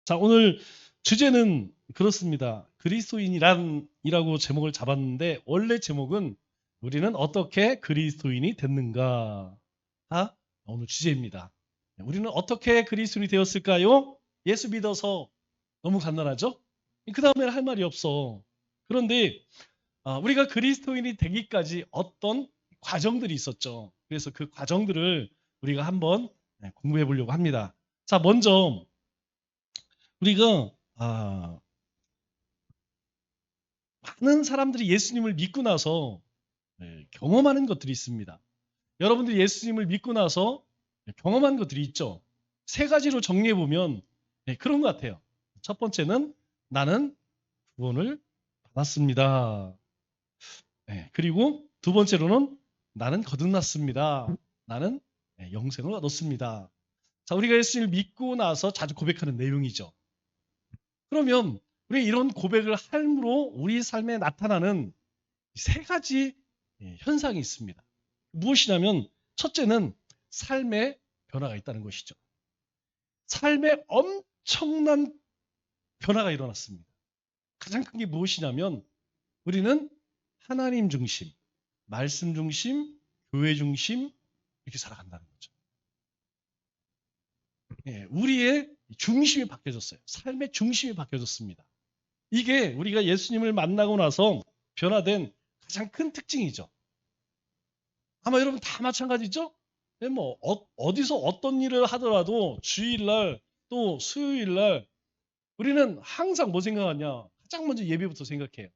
자, 오늘 주제는 그렇습니다. 그리스도인이라고 제목을 잡았는데 원래 제목은 우리는 어떻게 그리스도인이 됐는가? 가 오늘 주제입니다. 우리는 어떻게 그리스도인이 되었을까요? 예수 믿어서 너무 간단하죠? 그 다음에는 할 말이 없어. 그런데 우리가 그리스도인이 되기까지 어떤 과정들이 있었죠. 그래서 그 과정들을 우리가 한번 공부해 보려고 합니다. 자, 먼저 우리가 많은 사람들이 예수님을 믿고 나서 경험하는 것들이 있습니다. 여러분들이 예수님을 믿고 나서 경험한 것들이 있죠. 세 가지로 정리해 보면 그런 것 같아요. 첫 번째는 나는 구원을 받았습니다. 그리고 두 번째로는 나는 거듭났습니다. 나는 영생을 얻었습니다. 자, 우리가 예수님을 믿고 나서 자주 고백하는 내용이죠. 그러면 우리 이런 고백을 함으로 우리 삶에 나타나는 세 가지 현상이 있습니다. 무엇이냐면 첫째는 삶의 변화가 있다는 것이죠. 삶에 엄청난 변화가 일어났습니다. 가장 큰 게 무엇이냐면 우리는 하나님 중심, 말씀 중심, 교회 중심 이렇게 살아간다는 거죠. 우리의 중심이 바뀌어졌어요. 삶의 중심이 바뀌어졌습니다. 이게 우리가 예수님을 만나고 나서 변화된 가장 큰 특징이죠. 아마 여러분 다 마찬가지죠? 뭐 어디서 어떤 일을 하더라도 주일날 또 수요일날 우리는 항상 뭐 생각하냐? 가장 먼저 예배부터 생각해요.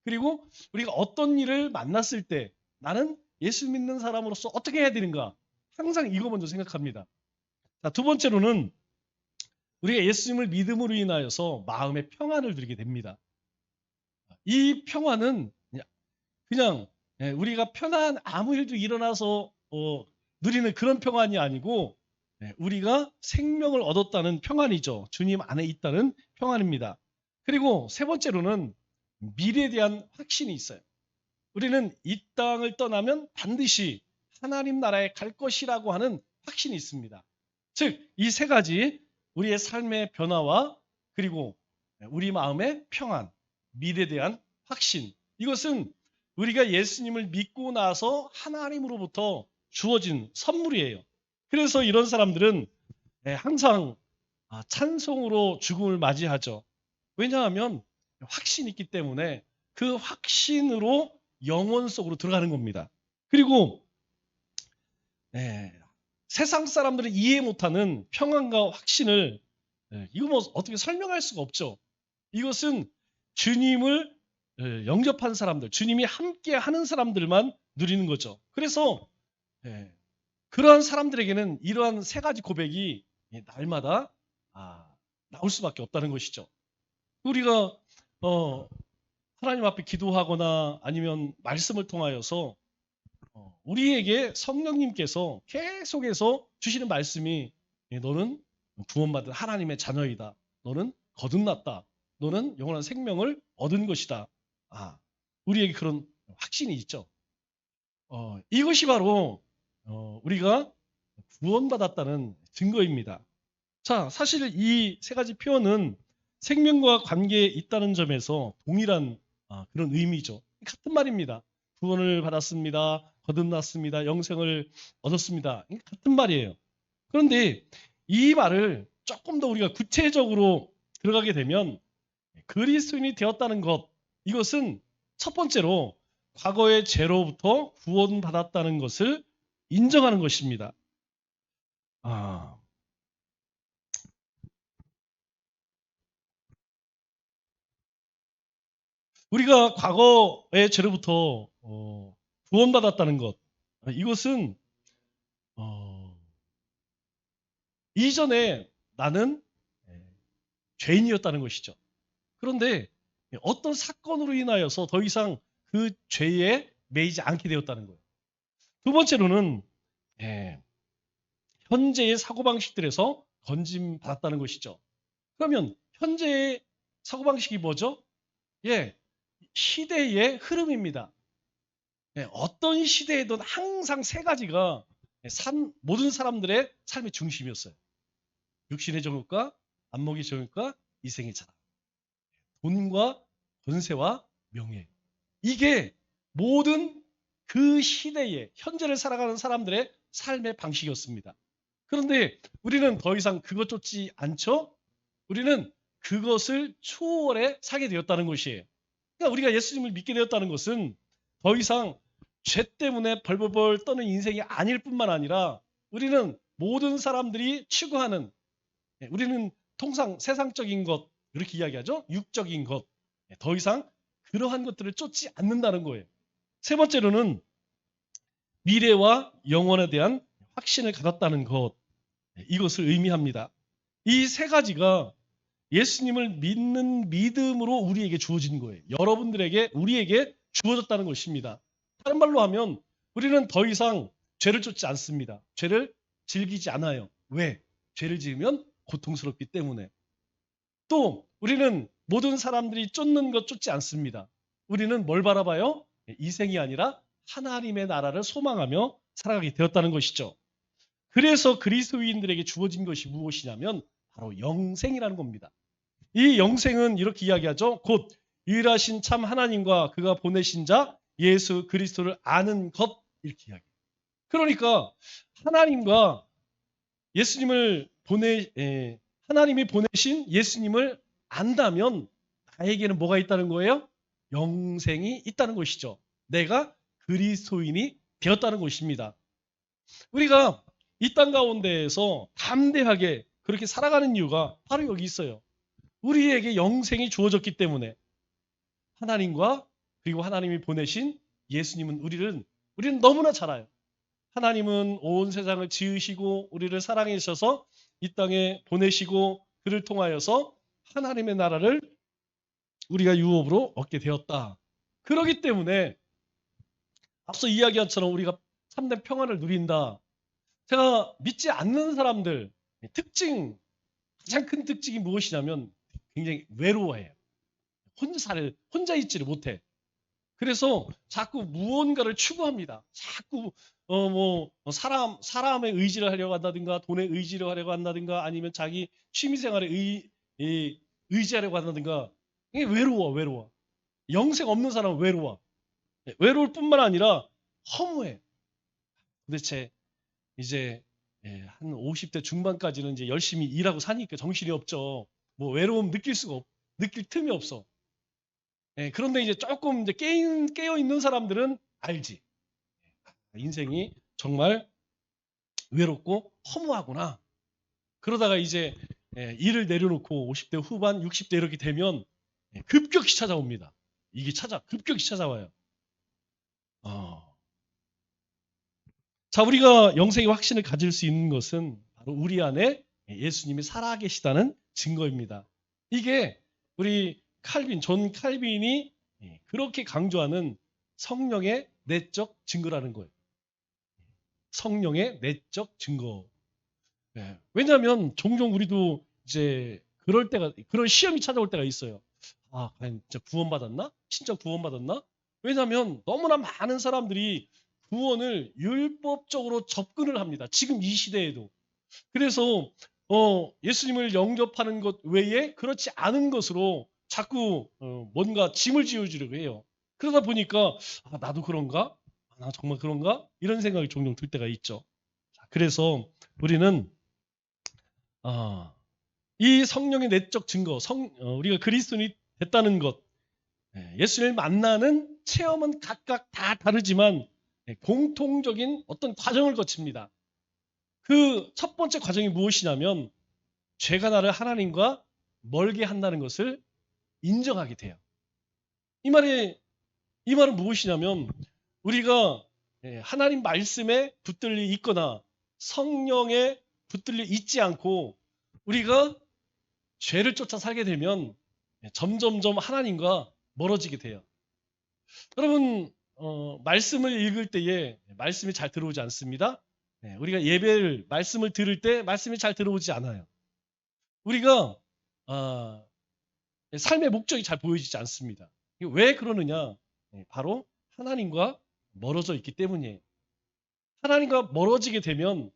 그리고 우리가 어떤 일을 만났을 때 나는 예수 믿는 사람으로서 어떻게 해야 되는가? 항상 이거 먼저 생각합니다. 자, 두 번째로는 우리가 예수님을 믿음으로 인하여서 마음의 평안을 누리게 됩니다. 이 평안은 그냥 우리가 편한 아무 일도 일어나서 누리는 그런 평안이 아니고 우리가 생명을 얻었다는 평안이죠. 주님 안에 있다는 평안입니다. 그리고 세 번째로는 미래에 대한 확신이 있어요. 우리는 이 땅을 떠나면 반드시 하나님 나라에 갈 것이라고 하는 확신이 있습니다. 즉, 이 세 가지 우리의 삶의 변화와 그리고 우리 마음의 평안, 미래에 대한 확신. 이것은 우리가 예수님을 믿고 나서 하나님으로부터 주어진 선물이에요. 그래서 이런 사람들은 항상 찬송으로 죽음을 맞이하죠. 왜냐하면 확신이 있기 때문에 그 확신으로 영원 속으로 들어가는 겁니다. 그리고 세상 사람들은 이해 못하는 평안과 확신을 이거 뭐 어떻게 설명할 수가 없죠. 이것은 주님을 영접한 사람들, 주님이 함께 하는 사람들만 누리는 거죠. 그래서 그러한 사람들에게는 이러한 세 가지 고백이 날마다 나올 수밖에 없다는 것이죠. 우리가 하나님 앞에 기도하거나 아니면 말씀을 통하여서 우리에게 성령님께서 계속해서 주시는 말씀이 너는 구원받은 하나님의 자녀이다. 너는 거듭났다. 너는 영원한 생명을 얻은 것이다. 우리에게 그런 확신이 있죠. 이것이 바로 우리가 구원받았다는 증거입니다. 자, 사실 이 세 가지 표현은 생명과 관계에 있다는 점에서 동일한 그런 의미죠. 같은 말입니다. 구원을 받았습니다. 거듭났습니다. 영생을 얻었습니다. 같은 말이에요. 그런데 이 말을 조금 더 우리가 구체적으로 들어가게 되면 그리스도인이 되었다는 것, 이것은 첫 번째로 과거의 죄로부터 구원받았다는 것을 인정하는 것입니다. 우리가 과거의 죄로부터 구원받았다는 것, 이것은 이전에 나는 죄인이었다는 것이죠. 그런데 어떤 사건으로 인하여서 더 이상 그 죄에 매이지 않게 되었다는 거예요. 두 번째로는 현재의 사고방식들에서 건짐받았다는 것이죠. 그러면 현재의 사고방식이 뭐죠? 시대의 흐름입니다. 어떤 시대에도 항상 세 가지가 모든 사람들의 삶의 중심이었어요. 육신의 정욕과 안목이 좋으니까 이생이 자라. 돈과 권세와 명예. 이게 모든 그 시대에 현재를 살아가는 사람들의 삶의 방식이었습니다. 그런데 우리는 더 이상 그것 쫓지 않죠? 우리는 그것을 초월해 살게 되었다는 것이에요. 그러니까 우리가 예수님을 믿게 되었다는 것은 더 이상 죄 때문에 벌벌벌 떠는 인생이 아닐 뿐만 아니라 우리는 모든 사람들이 추구하는, 우리는 통상 세상적인 것 이렇게 이야기하죠. 육적인 것. 더 이상 그러한 것들을 쫓지 않는다는 거예요. 세 번째로는 미래와 영원에 대한 확신을 가졌다는 것. 이것을 의미합니다. 이 세 가지가 예수님을 믿는 믿음으로 우리에게 주어진 거예요. 여러분들에게, 우리에게 주어졌다는 것입니다. 다른 말로 하면 우리는 더 이상 죄를 쫓지 않습니다. 죄를 즐기지 않아요. 왜? 죄를 지으면 고통스럽기 때문에. 또 우리는 모든 사람들이 쫓는 것 쫓지 않습니다. 우리는 뭘 바라봐요? 이생이 아니라 하나님의 나라를 소망하며 살아가게 되었다는 것이죠. 그래서 그리스도인들에게 주어진 것이 무엇이냐면 바로 영생이라는 겁니다. 이 영생은 이렇게 이야기하죠. 곧 유일하신 참 하나님과 그가 보내신 자 예수 그리스도를 아는 것, 이렇게 이야기해요. 그러니까 하나님과 예수님을 하나님이 보내신 예수님을 안다면 나에게는 뭐가 있다는 거예요? 영생이 있다는 것이죠. 내가 그리스도인이 되었다는 것입니다. 우리가 이 땅 가운데에서 담대하게 그렇게 살아가는 이유가 바로 여기 있어요. 우리에게 영생이 주어졌기 때문에. 하나님과 그리고 하나님이 보내신 예수님은 우리는 너무나 잘 알아요. 하나님은 온 세상을 지으시고 우리를 사랑해 주셔서 이 땅에 보내시고 그를 통하여서 하나님의 나라를 우리가 유업으로 얻게 되었다. 그렇기 때문에 앞서 이야기한 것처럼 우리가 참된 평안을 누린다. 제가 믿지 않는 사람들 특징, 가장 큰 특징이 무엇이냐면 굉장히 외로워해요. 혼자 있지를 못해. 그래서 자꾸 무언가를 추구합니다. 자꾸 사람의 의지를 하려고 한다든가 돈의 의지를 하려고 한다든가 아니면 자기 취미생활에 의지하려고 한다든가. 이게 외로워. 영생 없는 사람은 외로워. 외로울 뿐만 아니라 허무해. 도대체 이제 한 50대 중반까지는 이제 열심히 일하고 사니까 정신이 없죠. 뭐 외로움 느낄 틈이 없어. 그런데 이제 조금 이제 깨어 있는 사람들은 알지. 인생이 정말 외롭고 허무하구나. 그러다가 이제 일을 내려놓고 50대 후반, 60대 이렇게 되면 급격히 찾아옵니다. 이게 급격히 찾아와요. 자, 우리가 영생의 확신을 가질 수 있는 것은 바로 우리 안에 예수님이 살아계시다는 증거입니다. 이게 우리 존 칼빈이 그렇게 강조하는 성령의 내적 증거라는 거예요. 성령의 내적 증거. 왜냐하면 종종 우리도 이제 그런 시험이 찾아올 때가 있어요. 과연 진짜 구원받았나? 진짜 구원받았나? 왜냐하면 너무나 많은 사람들이 구원을 율법적으로 접근을 합니다. 지금 이 시대에도. 그래서 예수님을 영접하는 것 외에 그렇지 않은 것으로 자꾸 뭔가 짐을 지어주려고 해요. 그러다 보니까 나도 그런가? 나 정말 그런가? 이런 생각이 종종 들 때가 있죠. 그래서 우리는 이 성령의 내적 증거, 우리가 그리스도인이 됐다는 것, 예수님을 만나는 체험은 각각 다 다르지만 공통적인 어떤 과정을 거칩니다. 그 첫 번째 과정이 무엇이냐면 죄가 나를 하나님과 멀게 한다는 것을 인정하게 돼요. 이 말은 무엇이냐면 우리가 하나님 말씀에 붙들려 있거나 성령에 붙들려 있지 않고 우리가 죄를 쫓아 살게 되면 점점점 하나님과 멀어지게 돼요. 여러분 말씀을 읽을 때에 말씀이 잘 들어오지 않습니다. 우리가 말씀을 들을 때 말씀이 잘 들어오지 않아요. 우리가 삶의 목적이 잘 보여지지 않습니다. 왜 그러느냐? 바로 하나님과 멀어져 있기 때문이에요. 하나님과 멀어지게 되면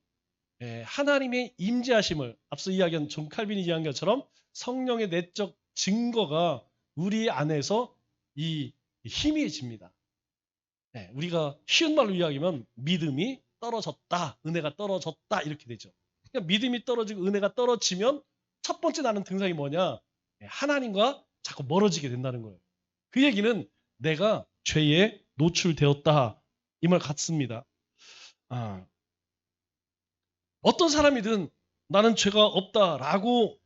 하나님의 임재하심을 앞서 이야기한 존 칼빈이 이야기한 것처럼 성령의 내적 증거가 우리 안에서 이 희미해집니다. 우리가 쉬운 말로 이야기하면 믿음이 떨어졌다, 은혜가 떨어졌다 이렇게 되죠. 그러니까 믿음이 떨어지고 은혜가 떨어지면 첫 번째 나는 증상이 뭐냐? 하나님과 자꾸 멀어지게 된다는 거예요. 그 얘기는 내가 죄에 노출되었다 이 말 같습니다. 어떤 사람이든 나는 죄가 없다라고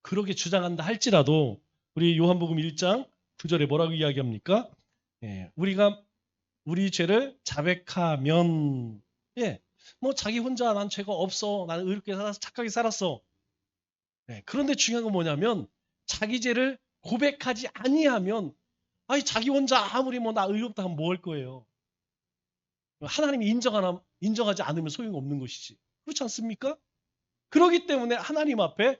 그렇게 주장한다 할지라도 우리 요한복음 1장 9절에 뭐라고 이야기합니까? 우리가 우리 죄를 자백하면 뭐 자기 혼자 난 죄가 없어. 나는 의롭게 살아서 착하게 살았어. 그런데 중요한 건 뭐냐면 자기 죄를 고백하지 아니하면 아니 자기 혼자 아무리 뭐 나 의롭다 하면 뭐 할 거예요. 하나님이 인정하지 않으면 소용없는 것이지. 그렇지 않습니까? 그렇기 때문에 하나님 앞에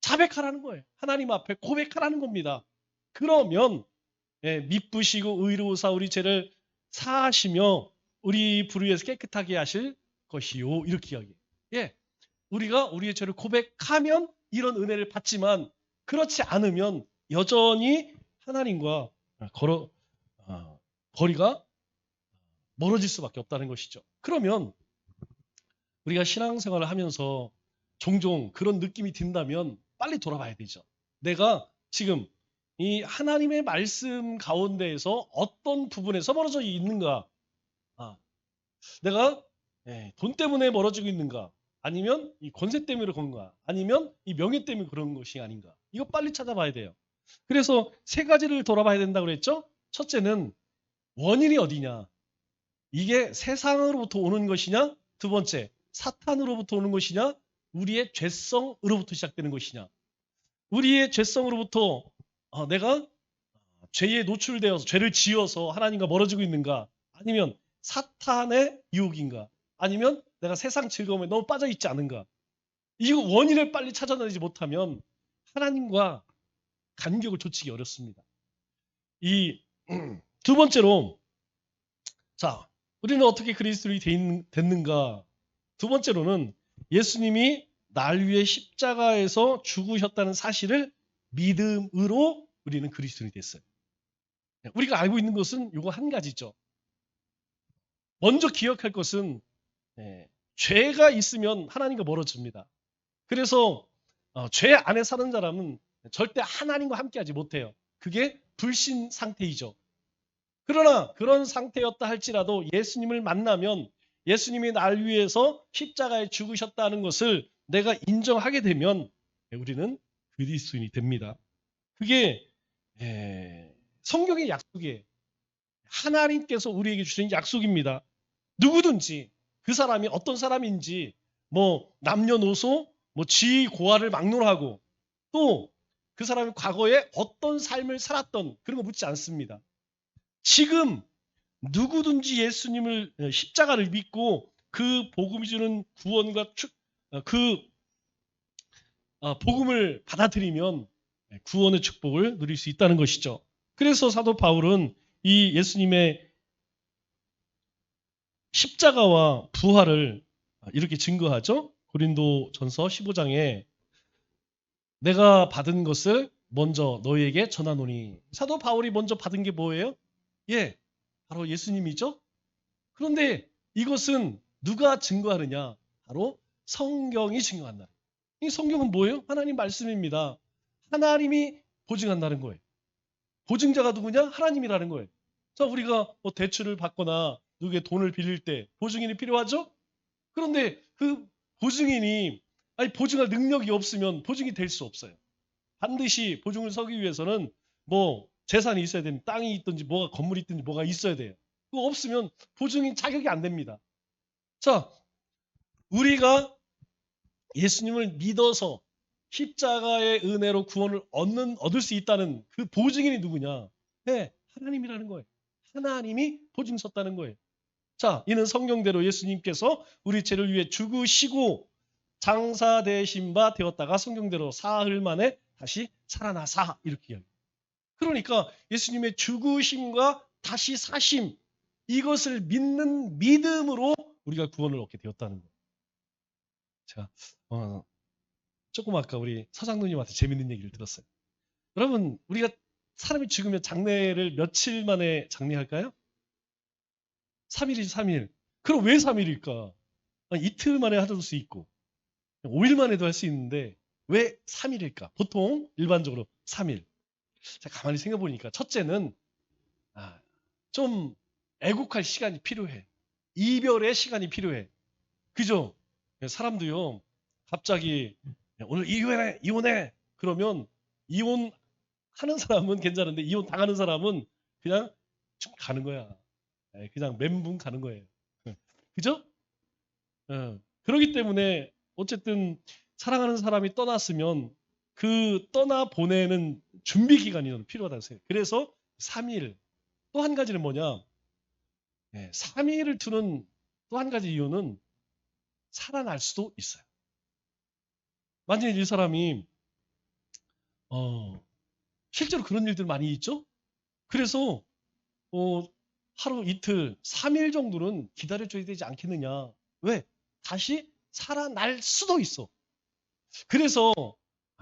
자백하라는 거예요. 하나님 앞에 고백하라는 겁니다. 그러면 미쁘시고 의로우사 우리 죄를 사하시며 우리 불의에서 깨끗하게 하실 것이요. 이렇게 이야기해요. 우리가 우리의 죄를 고백하면 이런 은혜를 받지만 그렇지 않으면 여전히 하나님과 거리가 멀어질 수밖에 없다는 것이죠. 그러면 우리가 신앙생활을 하면서 종종 그런 느낌이 든다면 빨리 돌아봐야 되죠. 내가 지금 이 하나님의 말씀 가운데에서 어떤 부분에서 멀어져 있는가? 내가 돈 때문에 멀어지고 있는가? 아니면 이 권세 때문에 그런가? 아니면 이 명예 때문에 그런 것이 아닌가? 이거 빨리 찾아봐야 돼요. 그래서 세 가지를 돌아봐야 된다고 그랬죠? 첫째는 원인이 어디냐? 이게 세상으로부터 오는 것이냐? 두 번째, 사탄으로부터 오는 것이냐? 우리의 죄성으로부터 시작되는 것이냐? 우리의 죄성으로부터 내가 죄에 노출되어서 죄를 지어서 하나님과 멀어지고 있는가? 아니면 사탄의 유혹인가? 아니면 내가 세상 즐거움에 너무 빠져 있지 않은가? 이거 원인을 빨리 찾아내지 못하면 하나님과 간격을 좇기 어렵습니다. 이 두 번째로 자, 우리는 어떻게 그리스도인이 됐는가? 두 번째로는 예수님이 날 위해 십자가에서 죽으셨다는 사실을 믿음으로 우리는 그리스도인이 됐어요. 우리가 알고 있는 것은 이거 한 가지죠. 먼저 기억할 것은 죄가 있으면 하나님과 멀어집니다. 그래서 죄 안에 사는 사람은 절대 하나님과 함께하지 못해요. 그게 불신 상태이죠. 그러나 그런 상태였다 할지라도 예수님을 만나면 예수님이 날 위해서 십자가에 죽으셨다는 것을 내가 인정하게 되면 우리는 그리스도인이 됩니다. 그게 성경의 약속이에요. 하나님께서 우리에게 주신 약속입니다. 누구든지 그 사람이 어떤 사람인지 뭐 남녀노소 뭐 지위 고하를 막론하고 또 그 사람이 과거에 어떤 삶을 살았던 그런 거 묻지 않습니다. 지금 누구든지 예수님을 십자가를 믿고 그 복음이 주는 구원과 그 복음을 받아들이면 구원의 축복을 누릴 수 있다는 것이죠. 그래서 사도 바울은 이 예수님의 십자가와 부활을 이렇게 증거하죠. 고린도전서 15장에 내가 받은 것을 먼저 너희에게 전하노니. 사도 바울이 먼저 받은 게 뭐예요? 바로 예수님이죠. 그런데 이것은 누가 증거하느냐? 바로 성경이 증거한다. 이 성경은 뭐예요? 하나님 말씀입니다. 하나님이 보증한다는 거예요. 보증자가 누구냐? 하나님이라는 거예요. 자, 우리가 뭐 대출을 받거나 누구의 돈을 빌릴 때 보증인이 필요하죠? 그런데 그 보증인이 보증할 능력이 없으면 보증이 될 수 없어요. 반드시 보증을 서기 위해서는 뭐 재산이 있어야 됩니다. 땅이 있든지 뭐가 건물이 있든지 뭐가 있어야 돼요. 그거 없으면 보증인 자격이 안 됩니다. 자, 우리가 예수님을 믿어서 십자가의 은혜로 구원을 얻을 수 있다는 그 보증인이 누구냐? 하나님이라는 거예요. 하나님이 보증 섰다는 거예요. 자, 이는 성경대로 예수님께서 우리 죄를 위해 죽으시고 장사되신 바 되었다가 성경대로 사흘 만에 다시 살아나사 이렇게 이야기해요. 그러니까 예수님의 죽으심과 다시 사심 이것을 믿는 믿음으로 우리가 구원을 얻게 되었다는 거예요. 제가 조금 아까 우리 서장로님한테 재밌는 얘기를 들었어요. 여러분, 우리가 사람이 죽으면 장례를 며칠 만에 장례할까요? 3일이지, 3일. 그럼 왜 3일일까? 이틀 만에 하도 수 있고 5일 만에도 할 수 있는데 왜 3일일까? 보통 일반적으로 3일. 자, 가만히 생각해 보니까 첫째는 좀 애국할 시간이 필요해. 이별의 시간이 필요해. 그죠? 사람도요, 갑자기 오늘 이혼해. 그러면 이혼하는 사람은 괜찮은데 이혼 당하는 사람은 그냥 좀 가는 거야. 그냥 멘붕 가는 거예요. 그죠? 그렇기 때문에 어쨌든 사랑하는 사람이 떠났으면 그 떠나 보내는 준비 기간이 필요하다고 생각해요. 그래서 3일. 또 한 가지는 뭐냐? 3일을 두는 또 한 가지 이유는 살아날 수도 있어요. 만약에 이 사람이 실제로 그런 일들 많이 있죠? 그래서 하루 이틀 3일 정도는 기다려줘야 되지 않겠느냐. 왜? 다시 살아날 수도 있어. 그래서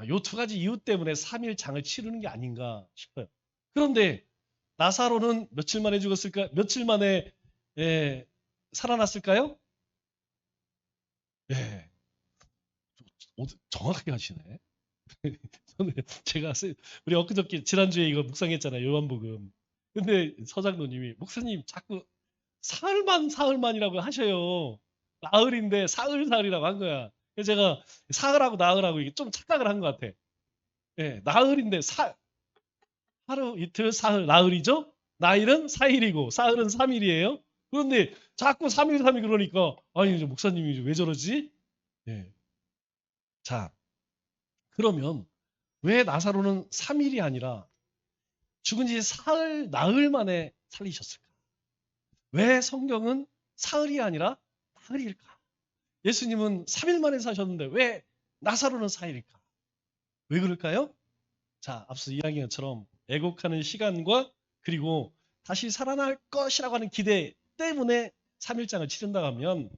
요 두 가지 이유 때문에 3일 장을 치르는 게 아닌가 싶어요. 그런데 나사로는 며칠 만에 죽었을까? 며칠 만에 살아났을까요? 예, 정확하게 하시네. 제가 우리 엊그저께 지난주에 이거 묵상했잖아요. 요한복음. 근데 서장로님이 목사님 자꾸 사흘만이라고 하셔요. 나흘인데 사흘이라고 한 거야. 그래서 제가 사흘하고 나흘하고 이게 좀 착각을 한 것 같아. 예, 나흘인데 하루 이틀 사흘 나흘이죠? 나일은 4일이고 사흘은 3일이에요. 그런데 자꾸 3일 그러니까 아니 목사님이 왜 저러지? 예. 자, 그러면 왜 나사로는 3일이 아니라 죽은 지 사흘 나흘 만에 살리셨을까? 왜 성경은 사흘이 아니라 나흘일까? 예수님은 3일 만에 사셨는데 왜 나사로는 4일일까? 왜 그럴까요? 자, 앞서 이야기한 것처럼 애곡하는 시간과 그리고 다시 살아날 것이라고 하는 기대 때문에 3일장을 치른다고 하면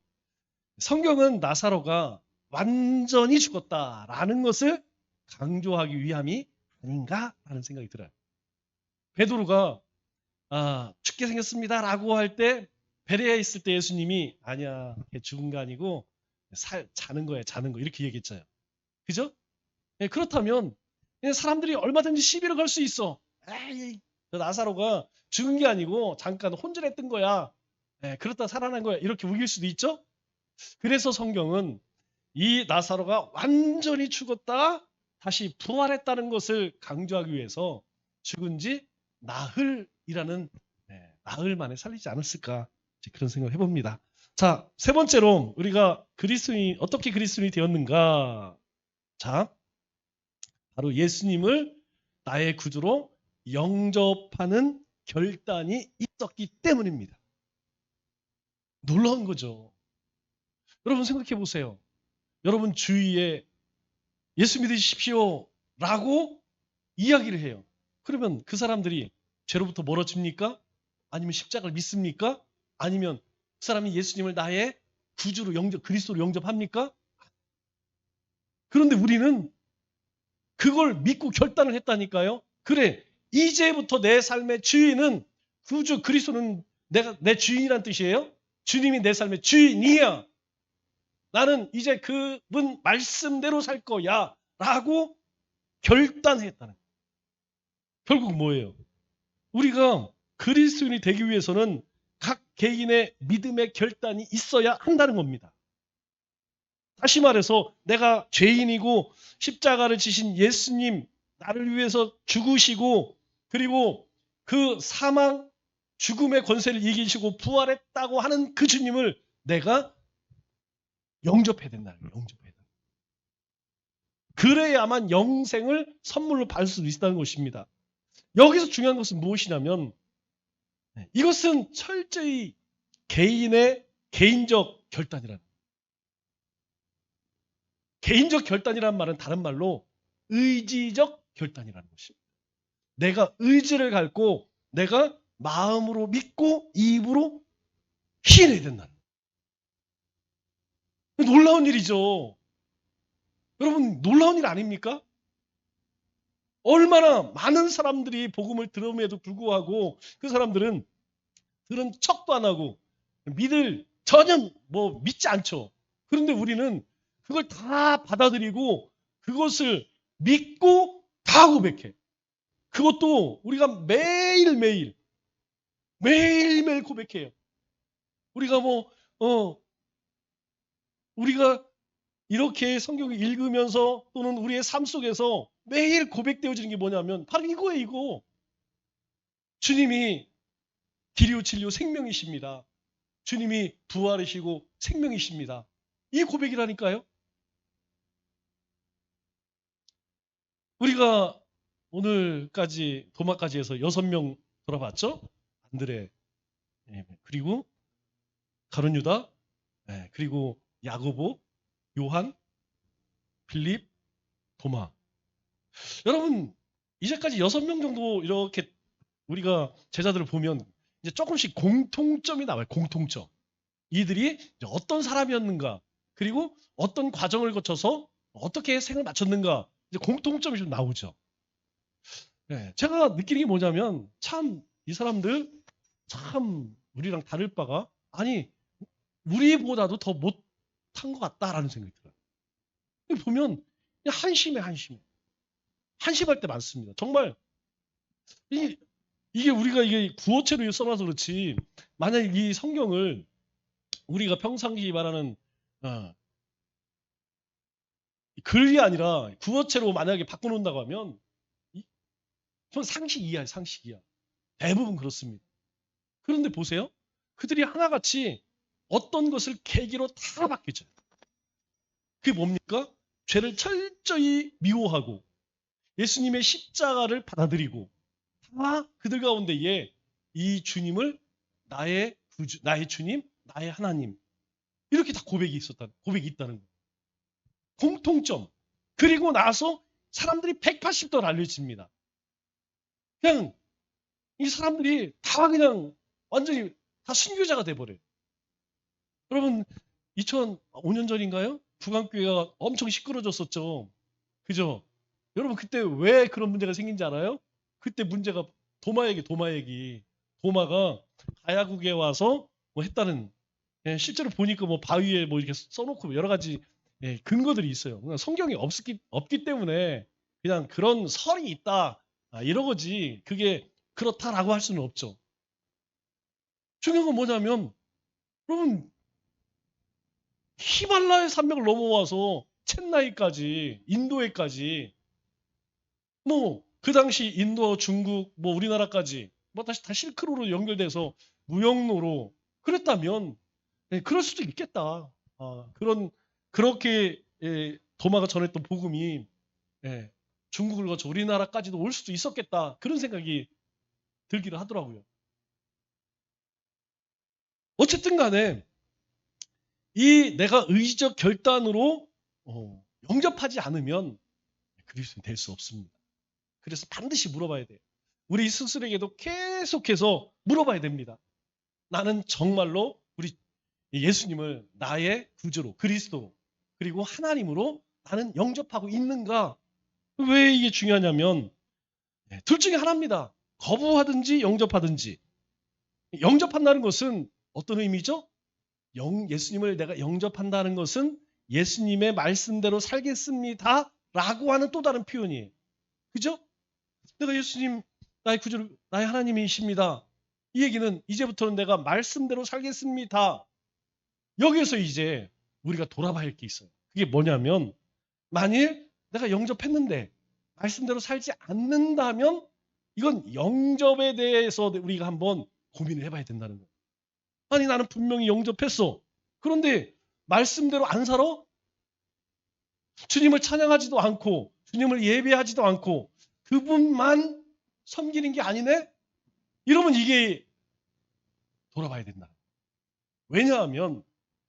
성경은 나사로가 완전히 죽었다라는 것을 강조하기 위함이 아닌가라는 생각이 들어요. 베드로가 죽게 생겼습니다라고 할 때 베레아에 있을 때 예수님이 아니야, 죽은 게 아니고 자는 거야, 자는 거 이렇게 얘기했잖아요. 그죠? 그렇다면 사람들이 얼마든지 시비를 걸 수 있어. 에이, 나사로가 죽은 게 아니고 잠깐 혼절했던 거야. 그렇다 살아난 거야. 이렇게 우길 수도 있죠. 그래서 성경은 이 나사로가 완전히 죽었다 다시 부활했다는 것을 강조하기 위해서 죽은 지 나흘이라는 나흘 만에 살리지 않았을까 그런 생각을 해봅니다. 자, 세 번째로 우리가 어떻게 그리스도인이 되었는가? 자, 바로 예수님을 나의 구주로 영접하는 결단이 있었기 때문입니다. 놀라운 거죠. 여러분 생각해 보세요. 여러분 주위에 예수 믿으십시오 라고 이야기를 해요. 그러면 그 사람들이 죄로부터 멀어집니까? 아니면 십자가를 믿습니까? 아니면 그 사람이 예수님을 나의 구주로 그리스도로 영접합니까? 그런데 우리는 그걸 믿고 결단을 했다니까요. 그래, 이제부터 내 삶의 주인은 구주 그리스도는 내 주인이란 뜻이에요. 주님이 내 삶의 주인이야. 나는 이제 그분 말씀대로 살 거야 라고 결단했다는 거예요. 결국 뭐예요? 우리가 그리스도인이 되기 위해서는 각 개인의 믿음의 결단이 있어야 한다는 겁니다. 다시 말해서 내가 죄인이고 십자가를 지신 예수님 나를 위해서 죽으시고 그리고 그 사망 죽음의 권세를 이기시고 부활했다고 하는 그 주님을 내가 영접해야 된다는 거예요. 영접해야 된다. 그래야만 영생을 선물로 받을 수 있다는 것입니다. 여기서 중요한 것은 무엇이냐면 이것은 철저히 개인의 개인적 결단이라는 거예요. 개인적 결단이라는 말은 다른 말로 의지적 결단이라는 것입니다. 내가 의지를 갖고 내가 마음으로 믿고 입으로 희해야 된다는 거예요. 놀라운 일이죠. 여러분 놀라운 일 아닙니까? 얼마나 많은 사람들이 복음을 들음에도 불구하고 그 사람들은 들은 척도 안 하고 전혀 믿지 않죠. 그런데 우리는 그걸 다 받아들이고 그것을 믿고 다 고백해. 그것도 우리가 매일매일 고백해요. 우리가 우리가 이렇게 성경을 읽으면서 또는 우리의 삶 속에서 매일 고백되어지는 게 뭐냐면 바로 이거예요, 이거. 주님이 길이요 진리요 생명이십니다. 주님이 부활이시고 생명이십니다. 이 고백이라니까요. 우리가 오늘까지 도마까지 해서 6명 돌아봤죠? 안드레, 그리고 가룟 유다, 그리고 야고보, 요한, 빌립, 도마. 여러분 이제까지 6명 정도 이렇게 우리가 제자들을 보면 이제 조금씩 공통점이 나와요. 공통점. 이들이 어떤 사람이었는가, 그리고 어떤 과정을 거쳐서 어떻게 생을 마쳤는가, 이제 공통점이 좀 나오죠. 제가 느끼는 게 뭐냐면 참 이 사람들 참 우리랑 다를 바가 아니 우리보다도 더 못한 것 같다라는 생각이 들어요. 보면 한심해. 한심할 때 많습니다. 정말 이게 우리가 이게 구어체로 써놔서 그렇지 만약 이 성경을 우리가 평상시 말하는 글이 아니라 구어체로 만약에 바꿔놓는다고 하면 전 상식 이하예요. 상식 이하. 대부분 그렇습니다. 그런데 보세요. 그들이 하나같이 어떤 것을 계기로 다 바뀌죠. 그게 뭡니까? 죄를 철저히 미워하고 예수님의 십자가를 받아들이고 다 그들 가운데에 이 주님을 나의 구주, 나의 주님, 나의 하나님 이렇게 다 고백이 있다는 거예요. 공통점. 그리고 나서 사람들이 180도를 알려집니다. 그냥 이 사람들이 다 그냥 완전히 다 순교자가 돼버려요. 여러분 2005년 전인가요? 북한교회가 엄청 시끄러졌었죠. 그죠? 여러분 그때 왜 그런 문제가 생긴지 알아요? 그때 문제가 도마 얘기. 도마가 가야국에 와서 했다는 실제로 보니까 바위에 이렇게 써놓고 여러 가지 근거들이 있어요. 성경이 없기 때문에 그냥 그런 설이 있다 이런 거지 그게 그렇다라고 할 수는 없죠. 중요한 건 뭐냐면 여러분 히말라야 산맥을 넘어와서 첸나이까지 인도에까지 그 당시 인도, 중국, 우리나라까지 다시 다 실크로로 연결돼서 무역로로 그랬다면 그럴 수도 있겠다. 그렇게 도마가 전했던 복음이 중국을 거쳐 우리나라까지도 올 수도 있었겠다. 그런 생각이 들기를 하더라고요. 어쨌든 간에 이 내가 의지적 결단으로 영접하지 않으면 그리스도인 될 수 없습니다. 그래서 반드시 물어봐야 돼요. 우리 스스로에게도 계속해서 물어봐야 됩니다. 나는 정말로 우리 예수님을 나의 구주로 그리스도로 그리고 하나님으로 나는 영접하고 있는가? 왜 이게 중요하냐면 둘 중에 하나입니다. 거부하든지 영접하든지. 영접한다는 것은 어떤 의미죠? 예수님을 내가 영접한다는 것은 예수님의 말씀대로 살겠습니다 라고 하는 또 다른 표현이에요. 그죠? 내가 예수님 나의 구주 나의 하나님이십니다. 이 얘기는 이제부터는 내가 말씀대로 살겠습니다. 여기에서 이제 우리가 돌아봐야 할 게 있어요. 그게 뭐냐면 만일 내가 영접했는데 말씀대로 살지 않는다면 이건 영접에 대해서 우리가 한번 고민을 해봐야 된다는 거예요. 아니 나는 분명히 영접했어. 그런데 말씀대로 안 살아? 주님을 찬양하지도 않고 주님을 예배하지도 않고 그분만 섬기는 게 아니네? 이러면 이게 돌아봐야 된다. 왜냐하면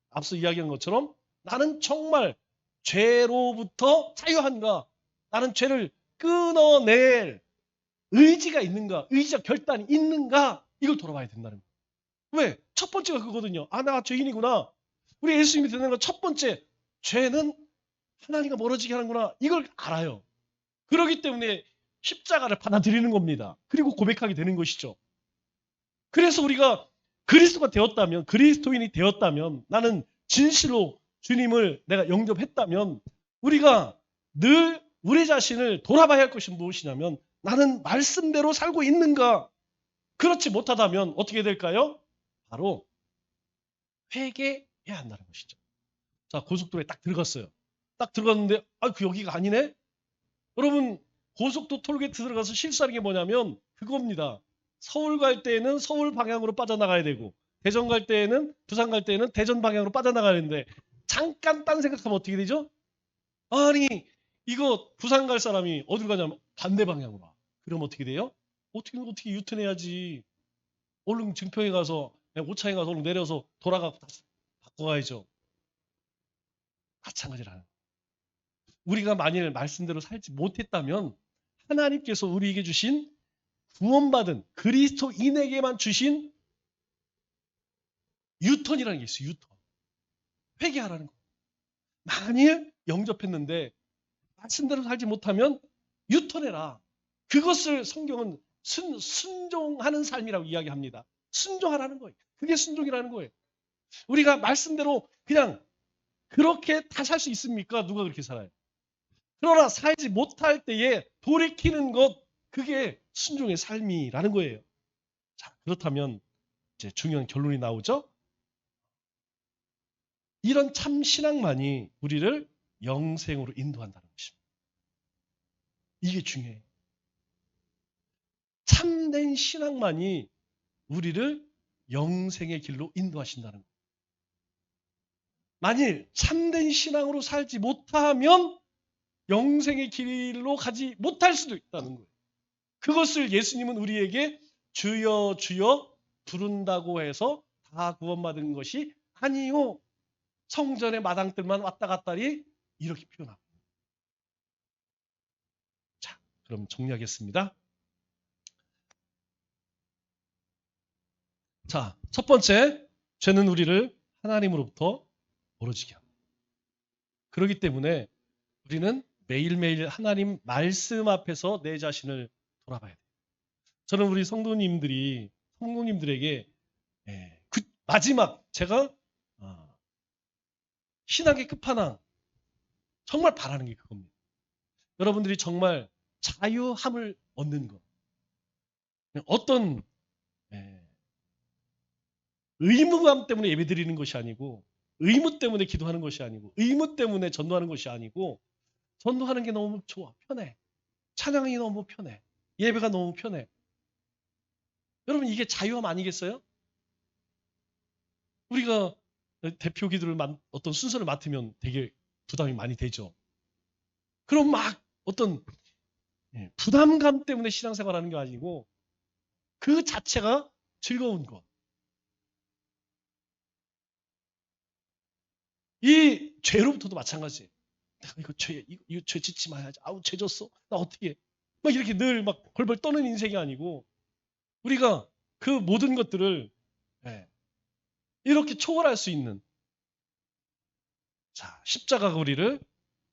앞서 이야기한 것처럼 나는 정말 죄로부터 자유한가? 나는 죄를 끊어낼 의지가 있는가? 의지적 결단이 있는가? 이걸 돌아봐야 된다는 거예요. 왜? 첫 번째가 그거거든요. 아, 내가 죄인이구나. 우리 예수님이 듣는 건 첫 번째, 죄는 하나님과 멀어지게 하는구나. 이걸 알아요. 그렇기 때문에 십자가를 받아들이는 겁니다. 그리고 고백하게 되는 것이죠. 그래서 우리가 그리스도가 되었다면, 그리스도인이 되었다면, 나는 진실로 주님을 내가 영접했다면 우리가 늘 우리 자신을 돌아봐야 할 것이 무엇이냐면 나는 말씀대로 살고 있는가? 그렇지 못하다면 어떻게 될까요? 바로 회개해야 한다는 것이죠. 자, 고속도로에 딱 들어갔어요. 딱 들어갔는데 그 여기가 아니네? 여러분 고속도로 톨게이트 들어가서 실수하는 게 뭐냐면 그겁니다. 서울 갈 때에는 서울 방향으로 빠져나가야 되고 대전 갈 때에는 부산 갈 때에는 대전 방향으로 빠져나가야 되는데 잠깐 딴 생각하면 어떻게 되죠? 아니 이거 부산 갈 사람이 어디로 가냐면 반대 방향으로 와. 그럼 어떻게 돼요? 어떻게 유턴해야지. 얼른 증평에 가서 오차에 가서 얼른 내려서 돌아가고 바꿔가야죠. 마찬가지라는. 우리가 만일 말씀대로 살지 못했다면 하나님께서 우리에게 주신 구원받은 그리스도인에게만 주신 유턴이라는 게 있어요. 유턴. 회개하라는 거. 만일 영접했는데 말씀대로 살지 못하면 유턴해라. 그것을 성경은 순종하는 삶이라고 이야기합니다. 순종하라는 거예요. 그게 순종이라는 거예요. 우리가 말씀대로 그냥 그렇게 다 살 수 있습니까? 누가 그렇게 살아요? 그러나 살지 못할 때에 돌이키는 것, 그게 순종의 삶이라는 거예요. 자, 그렇다면 이제 중요한 결론이 나오죠? 이런 참 신앙만이 우리를 영생으로 인도한다는 것입니다. 이게 중요해요. 참된 신앙만이 우리를 영생의 길로 인도하신다는 거예요. 만일 참된 신앙으로 살지 못하면 영생의 길로 가지 못할 수도 있다는 거예요. 그것을 예수님은 우리에게 주여 주여 부른다고 해서 다 구원받은 것이 아니요. 성전의 마당들만 왔다 갔다리 이렇게 표현합니다. 자, 그럼 정리하겠습니다. 자, 첫 번째, 죄는 우리를 하나님으로부터 멀어지게 합니다. 그렇기 때문에 우리는 매일매일 하나님 말씀 앞에서 내 자신을 돌아봐야 돼요. 저는 우리 성도님들에게 마지막 제가 신학의 끝판왕 정말 바라는 게 그겁니다. 여러분들이 정말 자유함을 얻는 것. 어떤 의무감 때문에 예배드리는 것이 아니고 의무 때문에 기도하는 것이 아니고 의무 때문에 전도하는 것이 아니고 전도하는 게 너무 좋아. 편해. 찬양이 너무 편해. 예배가 너무 편해. 여러분 이게 자유함 아니겠어요? 우리가 대표 기도를 어떤 순서를 맡으면 되게 부담이 많이 되죠. 그럼 막 어떤 부담감 때문에 신앙생활하는 게 아니고 그 자체가 즐거운 것. 이 죄로부터도 마찬가지예요. 내가 이거 죄 짓지 마야지. 아우 죄 졌어. 나 어떻게 해. 막 이렇게 늘 막 벌벌 떠는 인생이 아니고 우리가 그 모든 것들을 이렇게 초월할 수 있는 자 십자가가 우리를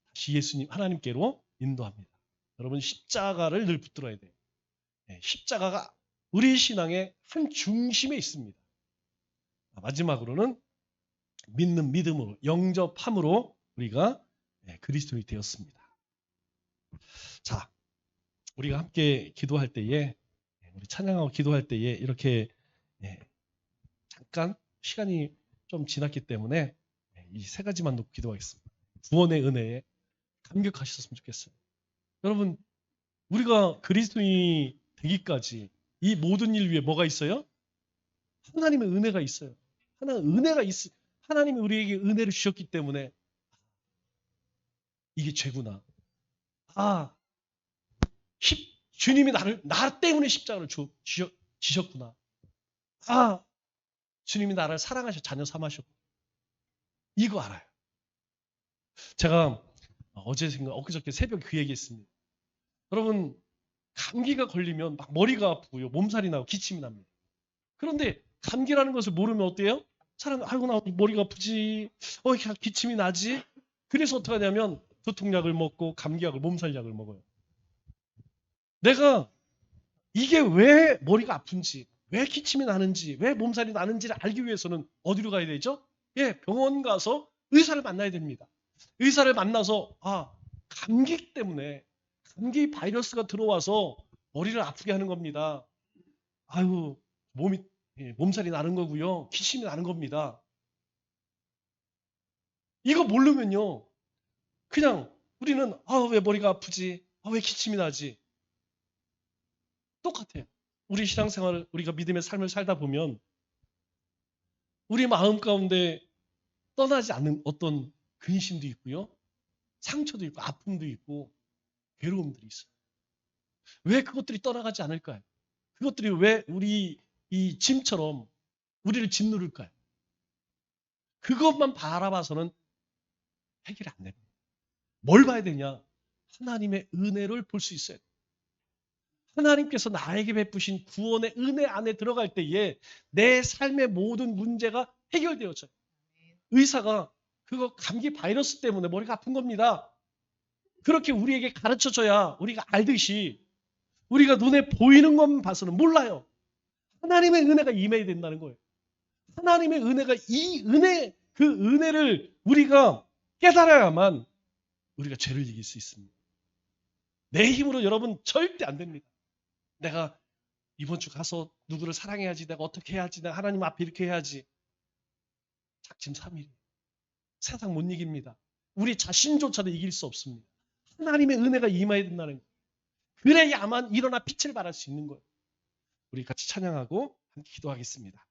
다시 예수님 하나님께로 인도합니다. 여러분 십자가를 늘 붙들어야 돼요. 십자가가 우리 신앙의 한 중심에 있습니다. 마지막으로는 믿는 믿음으로 영접함으로 우리가 그리스도인이 되었습니다. 자, 우리가 함께 기도할 때에 우리 찬양하고 기도할 때에 이렇게 잠깐 시간이 좀 지났기 때문에 이 세 가지만 놓고 기도하겠습니다. 구원의 은혜에 감격하셨으면 좋겠어요. 여러분 우리가 그리스도인이 되기까지 이 모든 일 위에 뭐가 있어요? 하나님의 은혜가 있어요. 하나님이 우리에게 은혜를 주셨기 때문에 이게 죄구나. 주님이 나 때문에 십자가를 지셨구나. 주님이 나를 사랑하셔 자녀 삼으셨고 이거 알아요. 제가 엊그저께 새벽에 그 얘기했습니다. 여러분 감기가 걸리면 막 머리가 아프고요, 몸살이 나고 기침이 납니다. 그런데 감기라는 것을 모르면 어때요? 사람 아이고 나 머리가 아프지, 기침이 나지. 그래서 어떻게 하냐면 두통약을 먹고 감기약을 몸살약을 먹어요. 내가 이게 왜 머리가 아픈지, 왜 기침이 나는지, 왜 몸살이 나는지를 알기 위해서는 어디로 가야 되죠? 예, 병원 가서 의사를 만나야 됩니다. 의사를 만나서 감기 때문에 감기 바이러스가 들어와서 머리를 아프게 하는 겁니다. 아유, 몸살이 나는 거고요. 기침이 나는 겁니다. 이거 모르면요. 그냥 우리는 왜 머리가 아프지? 왜 기침이 나지? 똑같아요. 우리 신앙생활을 우리가 믿음의 삶을 살다 보면 우리 마음 가운데 떠나지 않는 어떤 근심도 있고요. 상처도 있고 아픔도 있고 괴로움들이 있어요. 왜 그것들이 떠나가지 않을까요? 그것들이 왜 우리 이 짐처럼 우리를 짓누를까요? 그것만 바라봐서는 해결이 안 됩니다. 뭘 봐야 되냐? 하나님의 은혜를 볼 수 있어야 돼요. 하나님께서 나에게 베푸신 구원의 은혜 안에 들어갈 때에 내 삶의 모든 문제가 해결되어져요. 의사가 그거 감기 바이러스 때문에 머리가 아픈 겁니다. 그렇게 우리에게 가르쳐줘야 우리가 알듯이 우리가 눈에 보이는 것만 봐서는 몰라요. 하나님의 은혜가 임해야 된다는 거예요. 하나님의 은혜가 그 은혜를 우리가 깨달아야만 우리가 죄를 이길 수 있습니다. 내 힘으로 여러분 절대 안 됩니다. 내가 이번 주 가서 누구를 사랑해야지, 내가 어떻게 해야지, 내가 하나님 앞에 이렇게 해야지. 작심삼일. 세상 못 이깁니다. 우리 자신조차도 이길 수 없습니다. 하나님의 은혜가 임해야 된다는 거예요. 그래야만 일어나 빛을 발할 수 있는 거예요. 우리 같이 찬양하고 함께 기도하겠습니다.